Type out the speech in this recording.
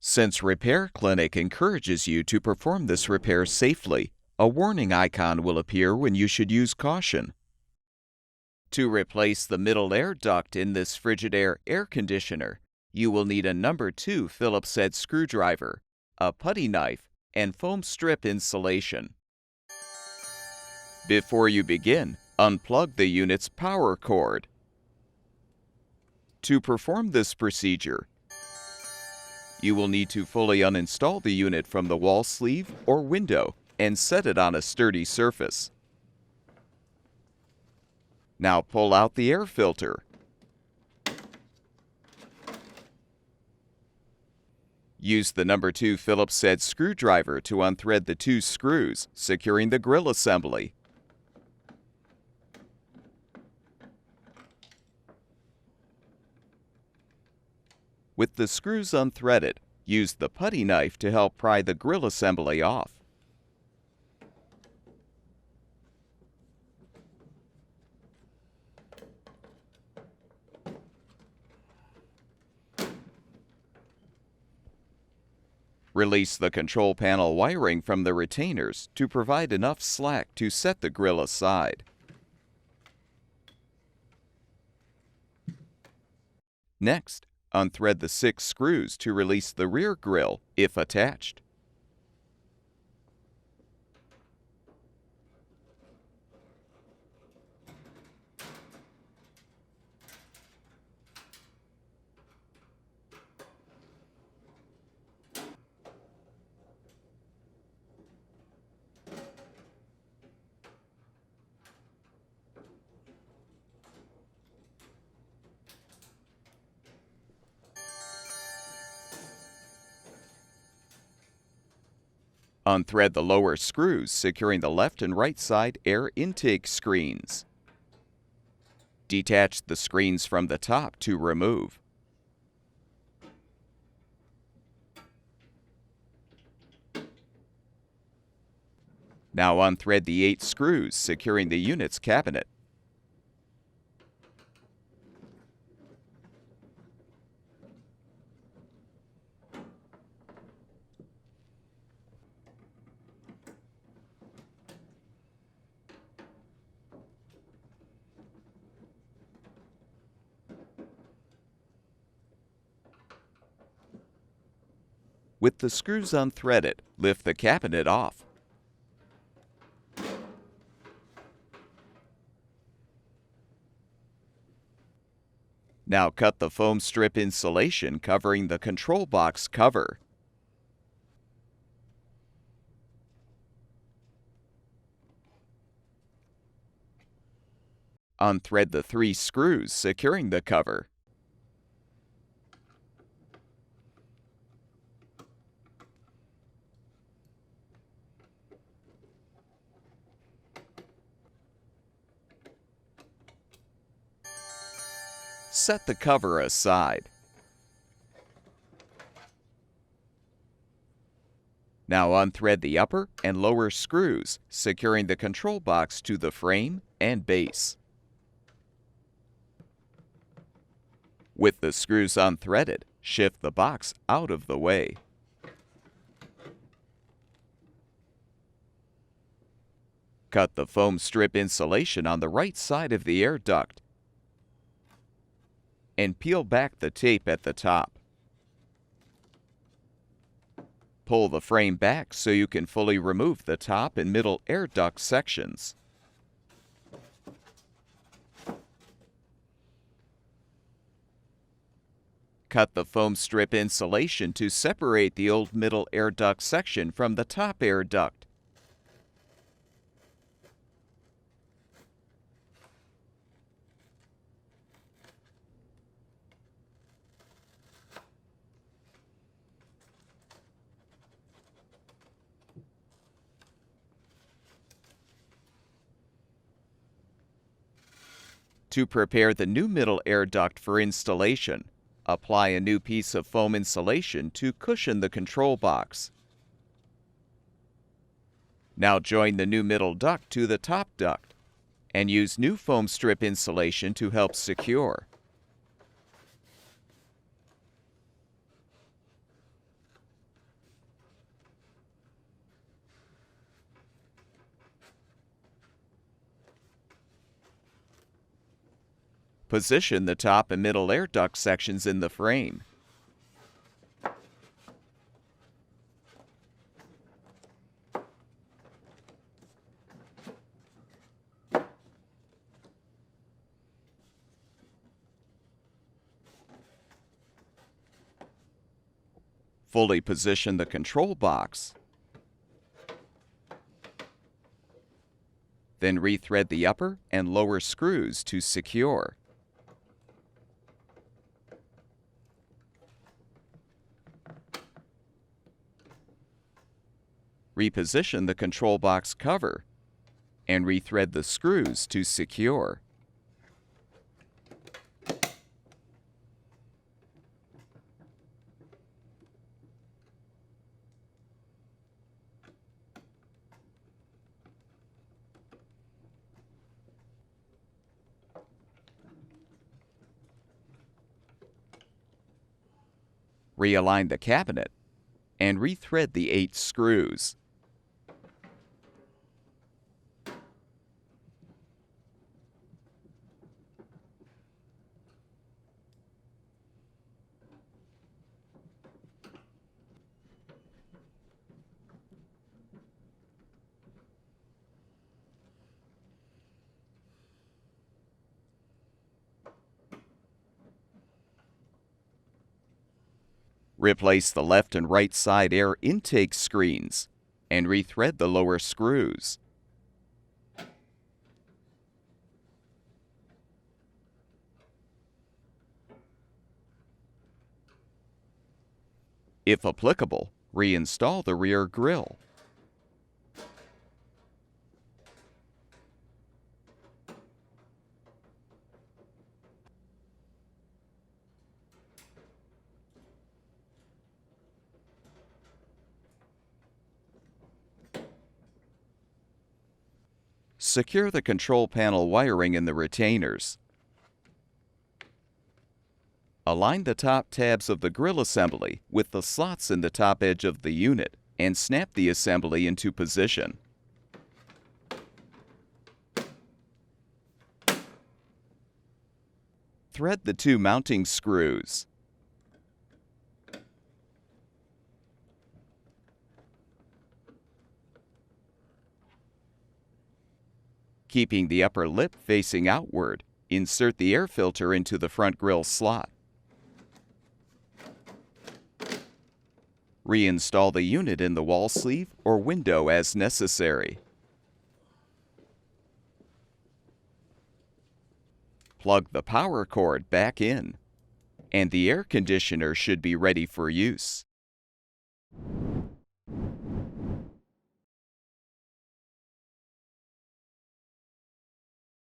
Since Repair Clinic encourages you to perform this repair safely, a warning icon will appear when you should use caution. To replace the middle air duct in this Frigidaire air conditioner, you will need a number 2 Phillips head screwdriver, a putty knife, and foam strip insulation. Before you begin, unplug the unit's power cord. To perform this procedure, you will need to fully uninstall the unit from the wall sleeve or window and set it on a sturdy surface. Now pull out the air filter. Use the number 2 Phillips head screwdriver to unthread the 2 screws, securing the grill assembly. With the screws unthreaded, use the putty knife to help pry the grill assembly off. Release the control panel wiring from the retainers to provide enough slack to set the grill aside. Next, unthread the 6 screws to release the rear grill if attached. Unthread the lower screws, securing the left and right side air intake screens. Detach the screens from the top to remove. Now unthread the 8 screws, securing the unit's cabinet. With the screws unthreaded, lift the cabinet off. Now cut the foam strip insulation covering the control box cover. Unthread the 3 screws securing the cover. Set the cover aside. Now unthread the upper and lower screws, securing the control box to the frame and base. With the screws unthreaded, shift the box out of the way. Cut the foam strip insulation on the right side of the air duct and peel back the tape at the top. Pull the frame back so you can fully remove the top and middle air duct sections. Cut the foam strip insulation to separate the old middle air duct section from the top air duct. To prepare the new middle air duct for installation, apply a new piece of foam insulation to cushion the control box. Now join the new middle duct to the top duct and use new foam strip insulation to help secure. Position the top and middle air duct sections in the frame. Fully position the control box. Then rethread the upper and lower screws to secure. Reposition the control box cover and rethread the screws to secure. Realign the cabinet and rethread the 8 screws. Replace the left and right side air intake screens and rethread the lower screws. If applicable, reinstall the rear grille. Secure the control panel wiring in the retainers. Align the top tabs of the grille assembly with the slots in the top edge of the unit and snap the assembly into position. Thread the 2 mounting screws. Keeping the upper lip facing outward, insert the air filter into the front grille slot. Reinstall the unit in the wall sleeve or window as necessary. Plug the power cord back in, and the air conditioner should be ready for use.